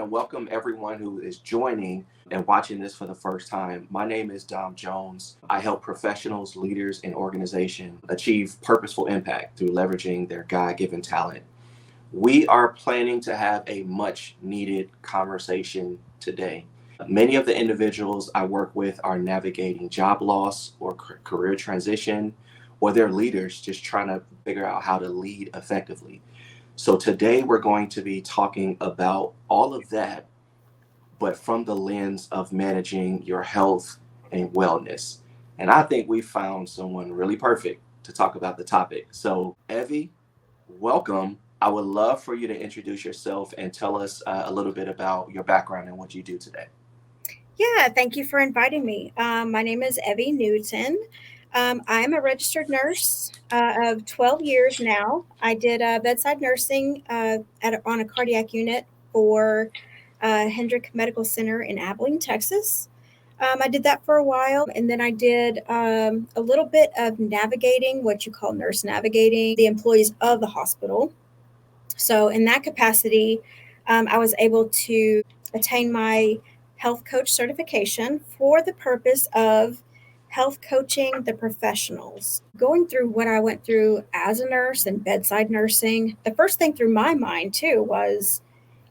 want to welcome everyone who is joining and watching this for the first time. My name is Dom Jones. I help professionals, leaders, and organizations achieve purposeful impact through leveraging their God-given talent. We are planning to have a much needed conversation today. Many of the individuals I work with are navigating job loss or career transition, or they're leaders just trying to figure out how to lead effectively. So today we're going to be talking about all of that, but from the lens of managing your health and wellness. And I think we found someone really perfect to talk about the topic. So, Evie, welcome. I would love for you to introduce yourself and tell us a little bit about your background and what you do today. Yeah, thank you for inviting me. My name is Evie Newton. I'm a registered nurse of 12 years now. I did bedside nursing on a cardiac unit for Hendrick Medical Center in Abilene, Texas. I did that for a while, and then I did a little bit of navigating, what you call nurse navigating, the employees of the hospital. So, in that capacity, I was able to attain my health coach certification for the purpose of health coaching the professionals. Going through what I went through as a nurse and bedside nursing, the first thing through my mind too was,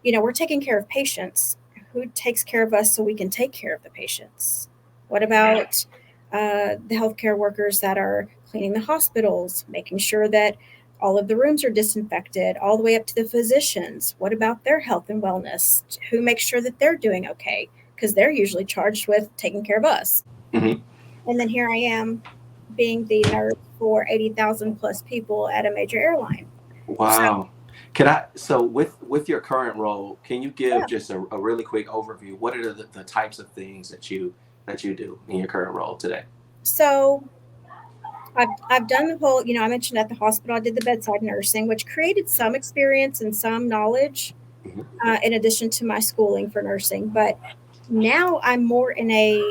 we're taking care of patients. Who takes care of us so we can take care of the patients? What about the healthcare workers that are cleaning the hospitals, making sure that all of the rooms are disinfected, all the way up to the physicians? What about their health and wellness? Who makes sure that they're doing okay? Because they're usually charged with taking care of us. Mhm. And then here I am being the nurse for 80,000 plus people at a major airline. So, Wow. Can I, so with your current role, can you give yeah. just a really quick overview? What are the types of things that you do in your current role today? So I've done the whole, I mentioned at the hospital, I did the bedside nursing, which created some experience and some knowledge Mhm. in addition to my schooling for nursing. But now I'm more in a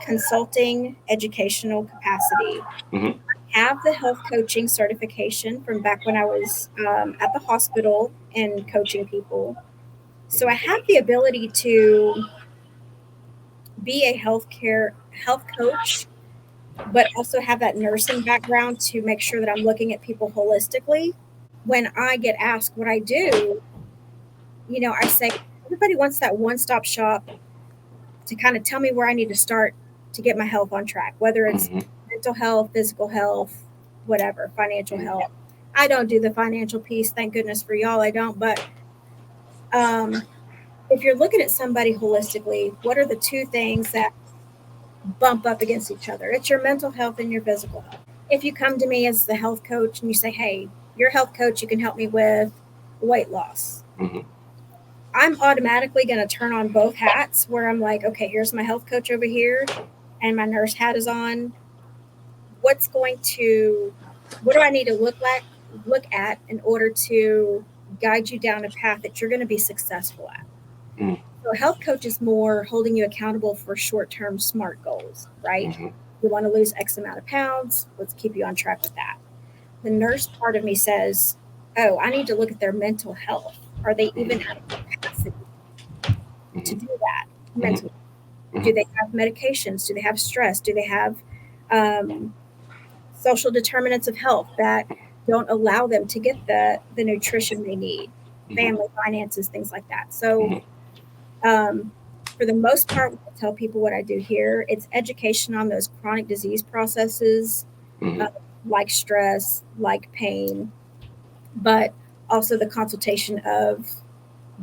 consulting educational capacity. Mhm. Have the health coaching certification from back when I was at the hospital and coaching people. So I have the ability to be a health coach, but also have that nursing background to make sure that I'm looking at people holistically. When I get asked what I do, I say everybody wants that one stop shop to kind of tell me where I need to start to get my health on track, whether it's Mhm. mental health, physical health, whatever, financial Mhm. health. I don't do the financial piece, thank goodness for y'all, I don't. But um, if you're looking at somebody holistically, what are the two things that bump up against each other? It's your mental health and your physical health. If you come to me as the health coach and you say, hey, you're a health coach, you can help me with weight loss, Mhm. I'm automatically going to turn on both hats where I'm like, okay, here's my health coach over here and my nurse hat is on. What's going to, what do I need to look at in order to guide you down a path that you're going to be successful at? Mhm. So a health coach is more holding you accountable for short-term smart goals, right? Mhm. You want to lose X amount of pounds, let's keep you on track with that. The nurse part of me says, oh, I need to look at their mental health. Are they even Mhm. at a capacity to Mhm. do that Mhm. mentally? Do Mhm. they have medications? Do they have stress? Do they have um, social determinants of health that don't allow them to get the nutrition they need? Mhm. Family, finances, things like that. So, Mhm. um, for the most part, when I tell people what I do here, it's education on those chronic disease processes, uh, Mhm. like stress, like pain, but also the consultation of,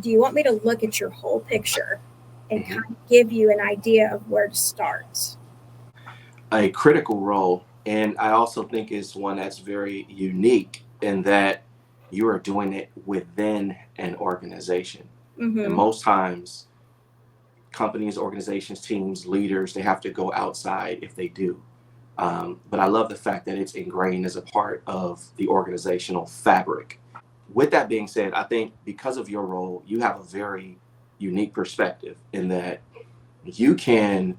do you want me to look at your whole picture and Mhm. kind of give you an idea of where to start? A critical role, and I also think is one that's very unique in that you are doing it within an organization. And Mm-hmm. most times, companies, organizations, teams, leaders, they have to go outside if they do. But I love the fact that it's ingrained as a part of the organizational fabric. With that being said, I think because of your role, you have a very unique perspective in that you can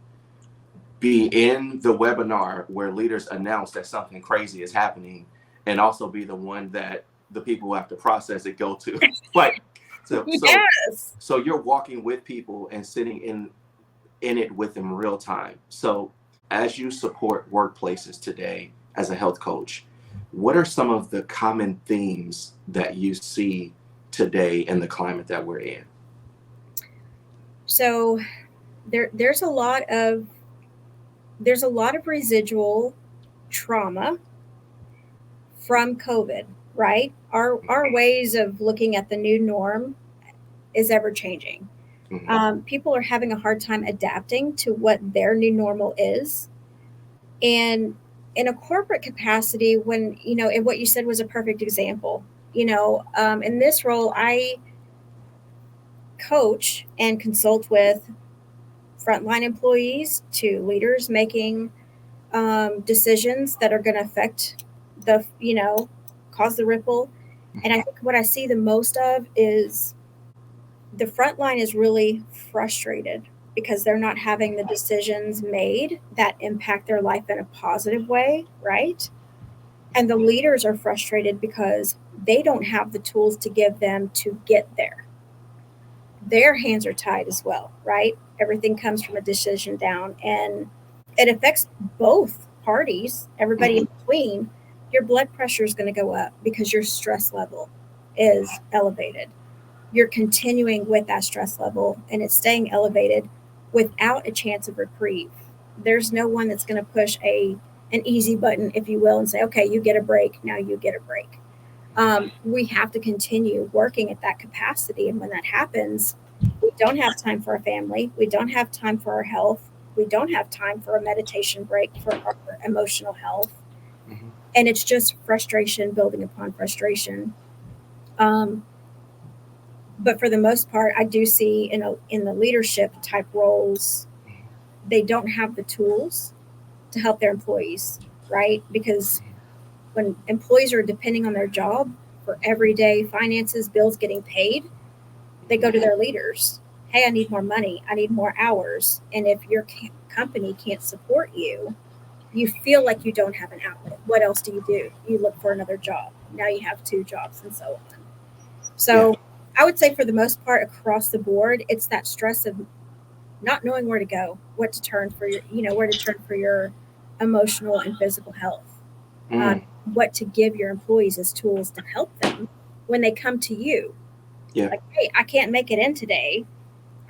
be in the webinar where leaders announce that something crazy is happening and also be the one that the people who have to process it go to. Like, So so Yes. so you're walking with people and sitting in it with them real time. So as you support workplaces today as a health coach, what are some of the common themes that you see today in the climate that we're in? So there's a lot of residual trauma from COVID, right? Our ways of looking at the new norm is ever changing. Mhm. People are having a hard time adapting to what their new normal is. And in a corporate capacity, when, and what you said was a perfect example. In this role, I coach and consult with frontline employees to leaders making decisions that are going to affect cause the ripple. And I think what I see the most of is the front line is really frustrated because they're not having the decisions made that impact their life in a positive way, right? And the leaders are frustrated because they don't have the tools to give them to get there. Their hands are tied as well, right? Everything comes from a decision down, and it affects both parties, everybody in Mhm. between. Your blood pressure is going to go up because your stress level is elevated. You're continuing with that stress level and it's staying elevated without a chance of reprieve. There's no one that's going to push an easy button, if you will, and say, okay, you get a break. Now you get a break. We have to continue working at that capacity. And when that happens, we don't have time for our family. We don't have time for our health. We don't have time for a meditation break for our emotional health. Mhm. And it's just frustration building upon frustration. Um, but for the most part, I do see in the leadership type roles, they don't have the tools to help their employees, right? Because when employees are depending on their job for everyday finances, bills getting paid, they go to their leaders. Hey, I need more money. I need more hours. And if your company can't support you, you feel like you don't have an outlet. What else do? You look for another job. Now you have two jobs and so on. Yeah. So I would say for the most part across the board, it's that stress of not knowing where to go, what to turn for where to turn for your emotional and physical health, uh, Mm. what to give your employees as tools to help them when they come to you. Yeah. Like, hey, I can't make it in today.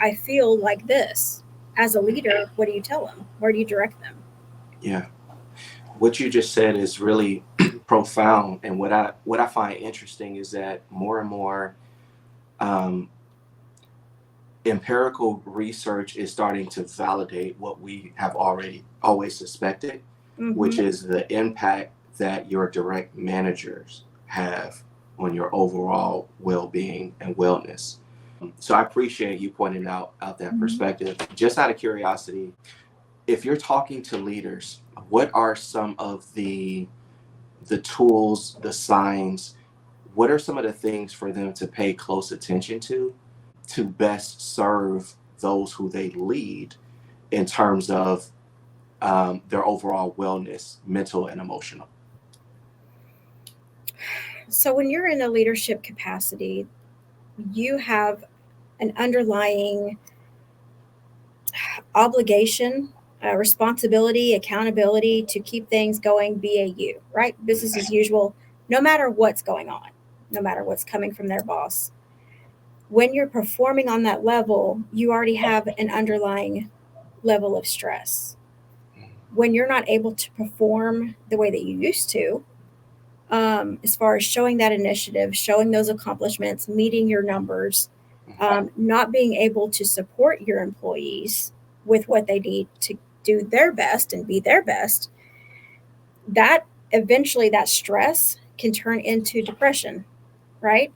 I feel like this. As a leader, what do you tell them? Where do you direct them? Yeah. What you just said is really profound, and what I find interesting is that more and more um, empirical research is starting to validate what we have already always suspected, which Mm-hmm. is the impact that your direct managers have on your overall well-being and wellness. So I appreciate you pointing out that Mm-hmm. perspective. Just out of curiosity, if you're talking to leaders, what are some of the tools, the signs, what are some of the things for them to pay close attention to best serve those who they lead in terms of their overall wellness, mental and emotional? So when you're in a leadership capacity, you have an underlying obligation, responsibility, accountability to keep things going BAU, right? Business as usual, no matter what's going on, no matter what's coming from their boss. When you're performing on that level, you already have an underlying level of stress. When you're not able to perform the way that you used to, as far as showing that initiative, showing those accomplishments, meeting your numbers, not being able to support your employees with what they need to do their best and be their best, that eventually that stress can turn into depression, right?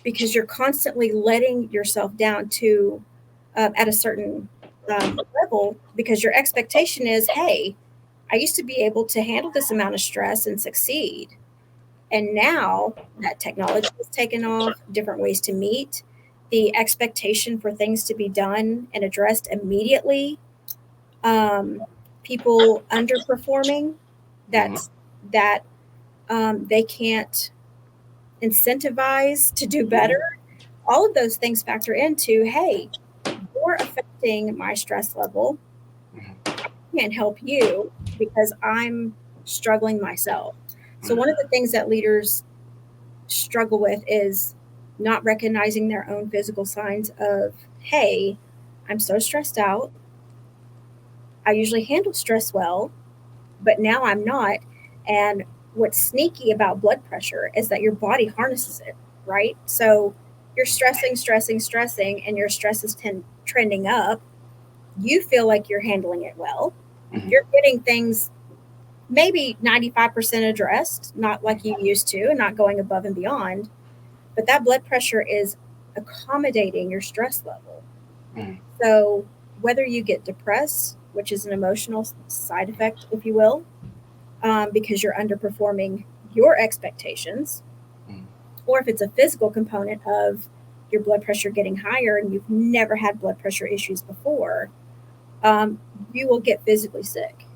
Because you're constantly letting yourself down to at a certain level because your expectation is, hey, I used to be able to handle this amount of stress and succeed. And now that technology has taken off, different ways to meet, the expectation for things to be done and addressed immediately, um, people underperforming, Mm-hmm. that they can't incentivize to do Mm-hmm. better. all of those things factor into, hey, you're affecting my stress level. Mhm. I can't help you because I'm struggling myself. So, Mhm. one of the things that leaders struggle with is not recognizing their own physical signs of, hey, I'm so stressed out. I usually handle stress well, but now I'm not. And what's sneaky about blood pressure is that your body harnesses it, right? So you're stressing, stressing, stressing, and your stress is trending up. You feel like you're handling it well. Mhm. You're getting things maybe 95% addressed, not like you used to, not going above and beyond. But that blood pressure is accommodating your stress level. Mhm. So whether you get depressed, which is an emotional side effect, if you will, because you're underperforming your expectations, Mhm. or if it's a physical component of your blood pressure getting higher and you've never had blood pressure issues before, um, you will get physically sick.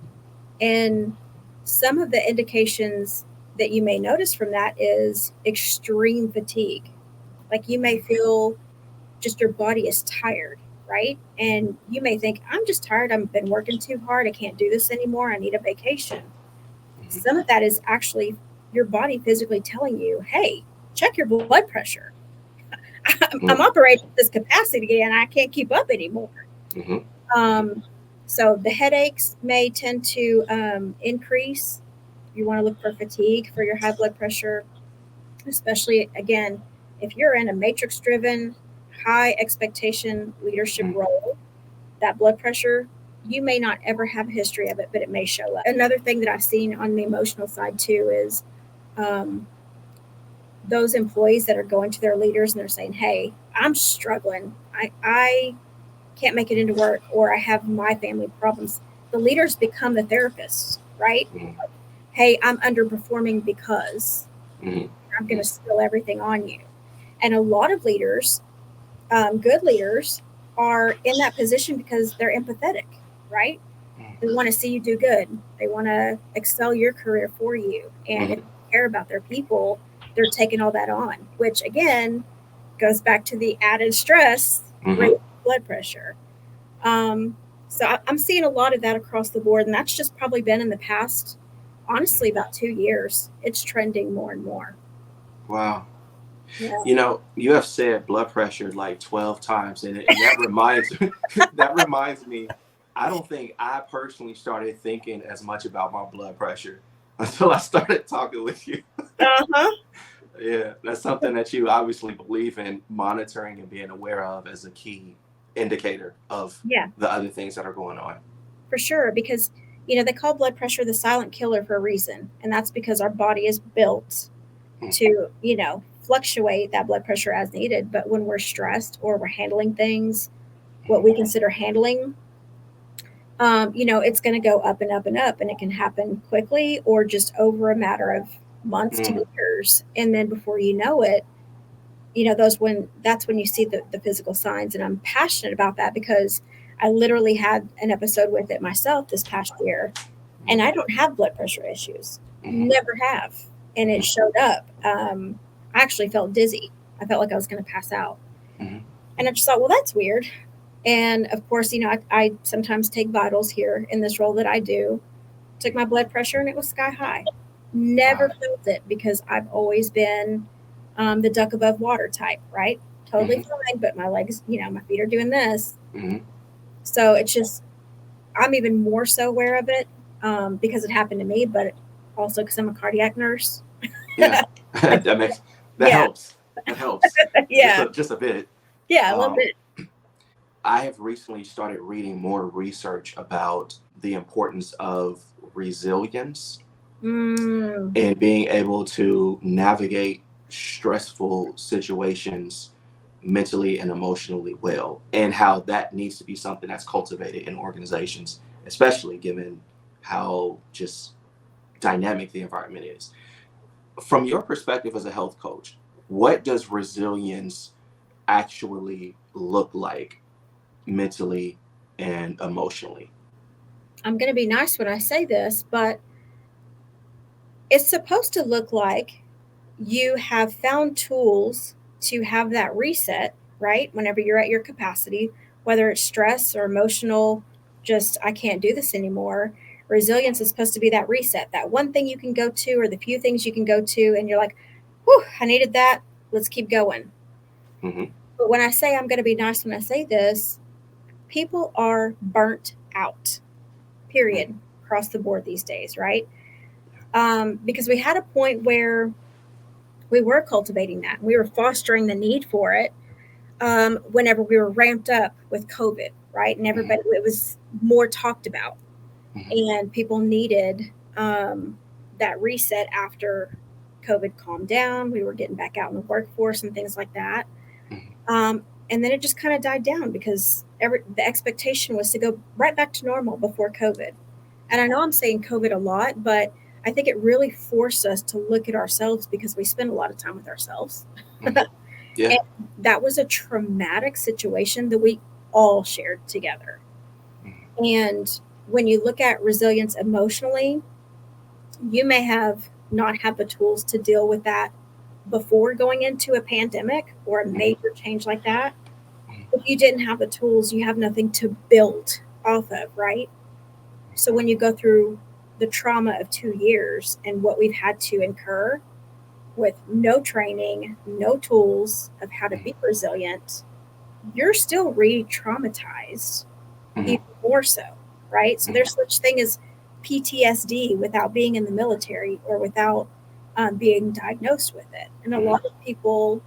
And some of the indications that you may notice from that is extreme fatigue. Like you may feel just your body is tired, right? And you may think, I'm just tired. I've been working too hard. I can't do this anymore. I need a vacation. Mhm. Some of that is actually your body physically telling you, hey, check your blood pressure. I'm Mhm. operating at this capacity and I can't keep up anymore. Mhm. Mhm. Um, so the headaches may tend to increase. You want to look for fatigue for your high blood pressure, especially again, if you're in a matrix driven, high expectation leadership Mhm. role, that blood pressure, you may not ever have a history of it, but it may show up. Another thing that I've seen on the emotional side too is um, those employees that are going to their leaders and they're saying, hey, I'm struggling. I can't make it into work or I have my family problems. The leaders become the therapists, right? Mhm. Hey, I'm underperforming because Mhm. I'm going to Mhm. spill everything on you. And a lot of leaders, good leaders, are in that position because they're empathetic, right? They want to see you do good. They want to excel your career for you. And if Mhm. they care about their people, they're taking all that on, which again goes back to the added stress, Mhm. raising blood pressure. Um, so I'm seeing a lot of that across the board, and that's just probably been in the past, honestly, about 2 years. It's trending more and more. Wow. Yeah. You have said blood pressure like 12 times, and that reminds that reminds me. I don't think I personally started thinking as much about my blood pressure until I started talking with you. Uh huh. Yeah, that's something that you obviously believe in monitoring and being aware of as a key indicator of Yeah, the other things that are going on. for sure. Because, they call blood pressure the silent killer for a reason. And that's because our body is built Mm. to, fluctuate that blood pressure as needed. But when we're stressed or we're handling things, what we consider handling, it's going to go up and up and up, and it can happen quickly or just over a matter of months to Mm. years. And then before you know it, that's when you see the physical signs. And I'm passionate about that because I literally had an episode with it myself this past year, and I don't have blood pressure issues, Mm. never have, and it Mhm. showed up. I actually felt dizzy. I felt like I was going to pass out, Mhm. and I just thought, well, that's weird. And of course, I sometimes take vitals here in this role that I do. Took my blood pressure and it was sky high. Never Wow. felt it because I've always been the duck above water type, right? Totally Mhm. fine, but my legs, my feet are doing this. Mhm. So it's just, I'm even more so aware of it because it happened to me, but also because I'm a cardiac nurse. Yeah, I, that makes that yeah, helps. That helps yeah, just a bit. yeah, a little Um, bit. I have recently started reading more research about the importance of resilience Mm, and being able to navigate stressful situations mentally and emotionally well, and how that needs to be something that's cultivated in organizations, especially given how just dynamic the environment is. From your perspective as a health coach, what does resilience actually look like mentally and emotionally? I'm going to be nice when I say this, but it's supposed to look like you have found tools to have that reset, right? Whenever you're at your capacity, whether it's stress or emotional, just I can't do this anymore. Resilience is supposed to be that reset, that one thing you can go to, or the few things you can go to, and you're like, whew, I needed that. Let's keep going. Mm-hmm. But when I say I'm going to be nice when I say this, people are burnt out, period, across the board these days, right? Because we had a point where we were cultivating that. We were fostering the need for it whenever we were ramped up with COVID, right? And everybody, it was more talked about. Mm-hmm. And people needed that reset after COVID calmed down. We were getting back out in the workforce and things like that. Mm-hmm. And then it just kind of died down because the expectation was to go right back to normal before COVID. And I know I'm saying COVID a lot, but I think it really forced us to look at ourselves because we spend a lot of time with ourselves. Mm-hmm. Yeah. And that was a traumatic situation that we all shared together. Mm-hmm. And when you look at resilience emotionally, you may have not had the tools to deal with that before going into a pandemic or a major change like that. If you didn't have the tools, you have nothing to build off of, right? So when you go through the trauma of 2 years and what we've had to incur with no training, no tools of how to be resilient, you're still re-traumatized, Mm-hmm. even more so, right? So Mm-hmm. there's such thing as PTSD without being in the military or without being diagnosed with it. And a Mm-hmm. lot of people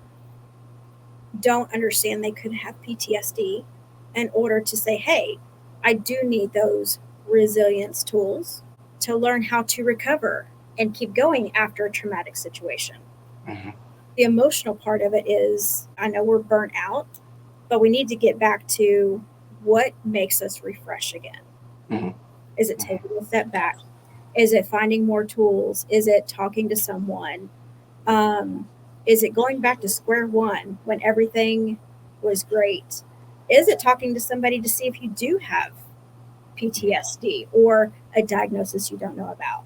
don't understand they could have PTSD in order to say, hey, I do need those resilience tools to learn how to recover and keep going after a traumatic situation. Mm-hmm. The emotional part of it is I know we're burnt out, but we need to get back to what makes us refresh again. Mm-hmm. Is it taking a step back? Is it finding more tools? Is it talking to someone? Um, is it going back to square one when everything was great? Is it talking to somebody to see if you do have PTSD or a diagnosis you don't know about?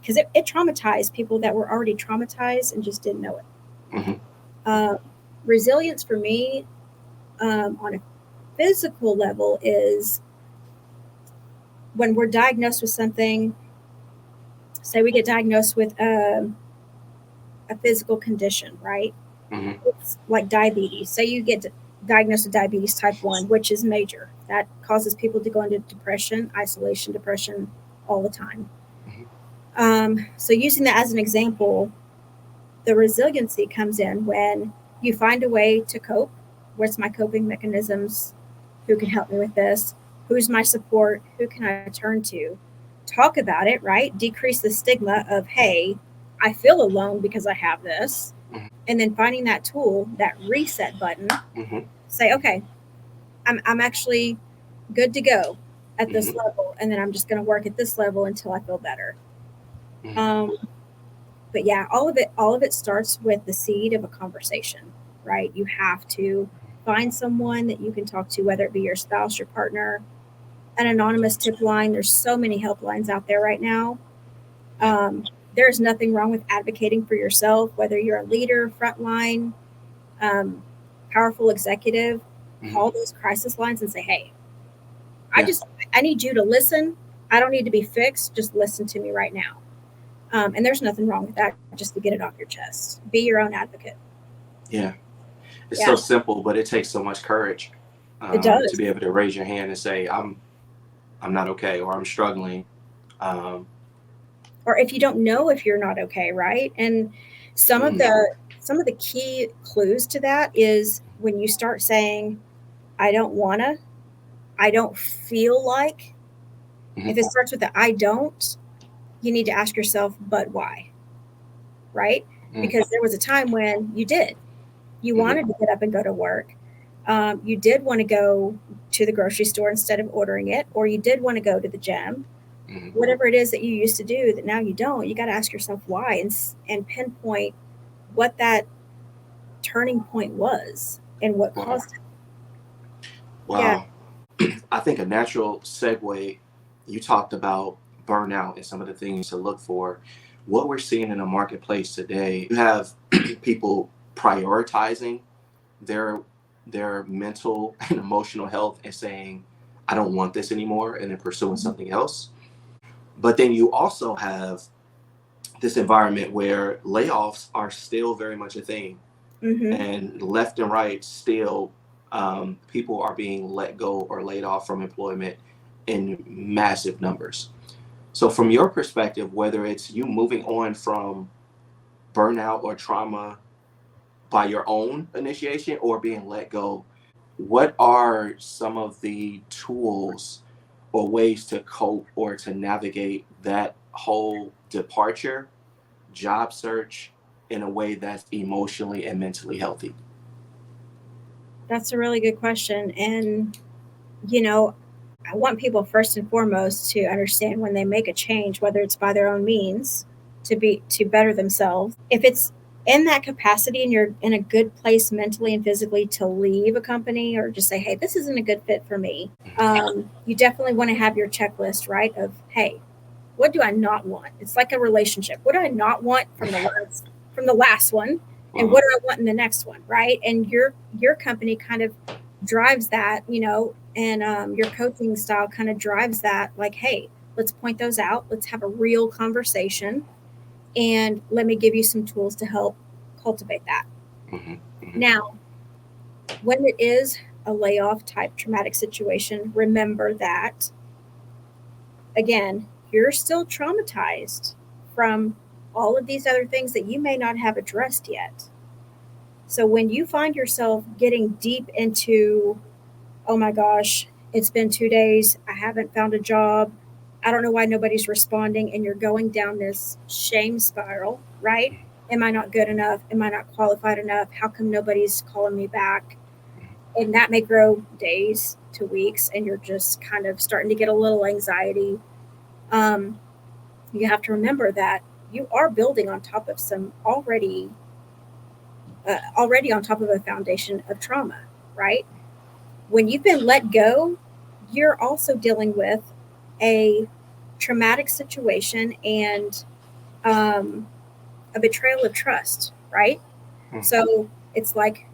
Because it traumatized people that were already traumatized and just didn't know it. Mm-hmm. Uh, Resilience for me on a physical level is when we're diagnosed with something, say we get diagnosed with a physical condition, right? Mm-hmm. It's like diabetes. Say you get diagnosed with diabetes type 1, which is major. That causes people to go into depression, isolation depression all the time. So, using that as an example, the resiliency comes in when you find a way to cope. What's my coping mechanisms? Who can help me with this? Who's my support? Who can I turn to? Talk about it, right? Decrease the stigma of, hey, I feel alone because I have this. And then finding that tool, that reset button, Mm-hmm. say, okay, I'm actually good to go at this Mm-hmm. level. And then I'm just going to work at this level until I feel better. Mm-hmm. Um, but yeah, all of it starts with the seed of a conversation, right? You have to find someone that you can talk to, whether it be your spouse, your partner, an anonymous tip line. There's so many helplines out there right now. There's nothing wrong with advocating for yourself, whether you're a leader, frontline, um, powerful executive. Mm-hmm. Call those crisis lines and say, hey, Yeah. I need you to listen. I don't need to be fixed. Just listen to me right now. And there's nothing wrong with that, just to get it off your chest. Be your own advocate. Yeah. It's Yeah, so simple, but it takes so much courage it to does. be able to raise your hand and say, I'm not okay, or I'm struggling. Um, Or if you don't know if you're not okay, right? And some of mm, the some of the key clues to that is when you start saying, I don't wanna, I don't feel like. mhm, If it starts with the I don't, you need to ask yourself, but why? Right? mm, Because there was a time when you did. You mhm, wanted to get up and go to work. You did want to go to the grocery store instead of ordering it, or you did want to go to the gym. mhm. Whatever it is that you used to do that now you don't, you got to ask yourself why and pinpoint what that turning point was and what Wow. caused it. Yeah, Wow. I think a natural segue, you talked about burnout and some of the things to look for. What we're seeing in the marketplace today, you have people, and I say this, prioritizing their mental and emotional health and saying, I don't want this anymore, and then pursuing something else. But then you also have this environment where layoffs are still very much a thing, and left and right still, people are being let go or laid off from employment in massive numbers. So from your perspective, whether it's you moving on from burnout or trauma by your own initiation or being let go, what are some of the tools or ways to cope or to navigate that whole departure, job search, in a way that's emotionally and mentally healthy? That's a really good question. And, you know, I want people first and foremost to understand when they make a change, whether it's by their own means to better themselves. If it's in that capacity and you're in a good place mentally and physically to leave a company or just say, hey, this isn't a good fit for me, you definitely want to have your checklist, right? Of, hey, what do I not want? It's like a relationship. What do I not want from the last one, and what do I want in the next one, right? And your company kind of drives that, and your coaching style kind of drives that. Like, hey, let's point those out. Let's have a real conversation, and let me give you some tools to help cultivate that. Now, when it is a layoff type traumatic situation, remember that again, you're still traumatized from all of these other things that you may not have addressed yet. So when you find yourself getting deep into, oh my gosh, it's been 2 days, I haven't found a job, I don't know why nobody's responding, and you're going down this shame spiral, right? Am I not good enough? Am I not qualified enough? How come nobody's calling me back? And that may grow days to weeks, and you're just kind of starting to get a little anxiety. um, you have to remember that you are building on top of some already on top of a foundation of trauma, right? When you've been let go, you're also dealing with a traumatic situation and um, a betrayal of trust, right? So it's like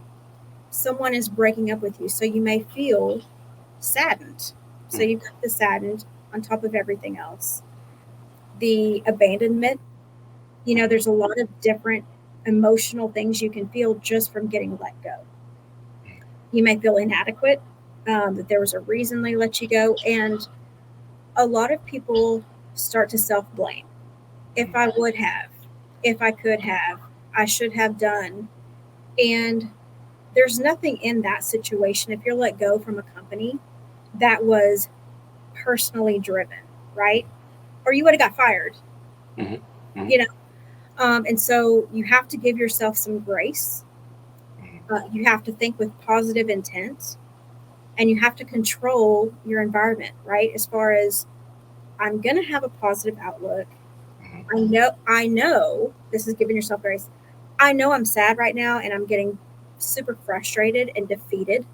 someone is breaking up with you, so you may feel saddened. So you've got the saddened on top of everything else. The abandonment, there's a lot of different emotional things you can feel just from getting let go. You may feel inadequate, that there was a reason they let you go. And a lot of people start to self blame. If I would have, if I could have, I should have done. And there's nothing in that situation. If you're let go from a company that was personally driven, right? Or you would have got fired, Mm-hmm. Mm-hmm. And so you have to give yourself some grace. You have to think with positive intent, and you have to control your environment, right? As far as I'm going to have a positive outlook. I know this is giving yourself grace. I know I'm sad right now and I'm getting super frustrated and defeated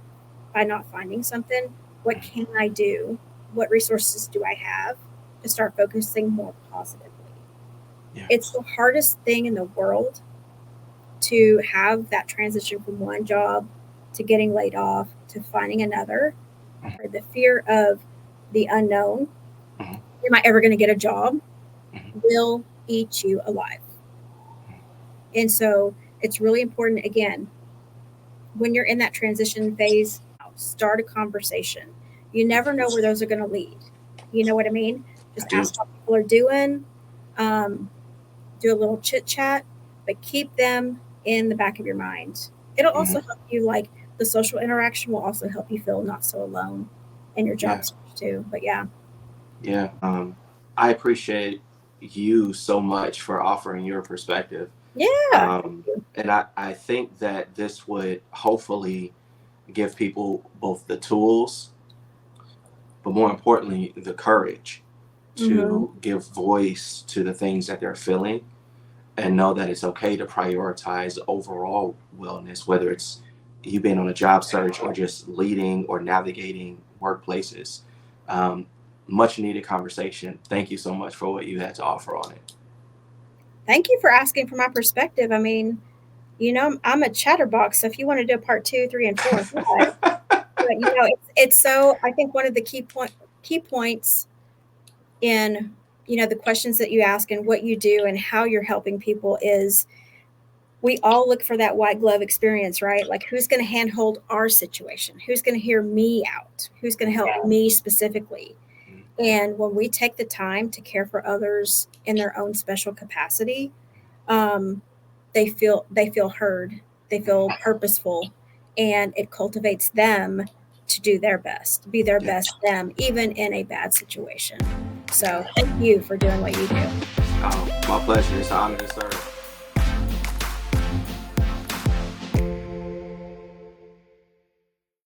by not finding something. What can I do? What resources do I have to start focusing more positively? Yeah. It's the hardest thing in the world to have that transition from one job to getting laid off to finding another, or the fear of the unknown. Am I ever going to get a job? Will eat you alive. And so it's really important, again, when you're in that transition phase, start a conversation. You never know where those are going to lead. You know what I mean? Just ask how people are doing, do a little chit chat, but keep them in the back of your mind. It'll also help you, like the social interaction will also help you feel not so alone in your job search too. But yeah. Yeah. I appreciate you so much for offering your perspective. Yeah. And I think that this would hopefully give people both the tools, but more importantly, the courage to give voice to the things that they're feeling and know that it's okay to prioritize overall wellness, whether it's you being on a job search or just leading or navigating workplaces. Um, Much needed conversation. Thank you so much for what you had to offer on it. Thank you for asking for my perspective. I mean, I'm a chatterbox. So if you want to do a part two, three, and four, but it's so. I think one of the key points in the questions that you ask and what you do and how you're helping people is we all look for that white glove experience, right? Like who's going to handhold our situation? Who's going to hear me out? Who's going to help me specifically? And when we take the time to care for others in their own special capacity, they feel heard, they feel purposeful, and it cultivates them to do their best, be their best them, even in a bad situation. So thank you for doing what you do. My pleasure. It's an honor to serve.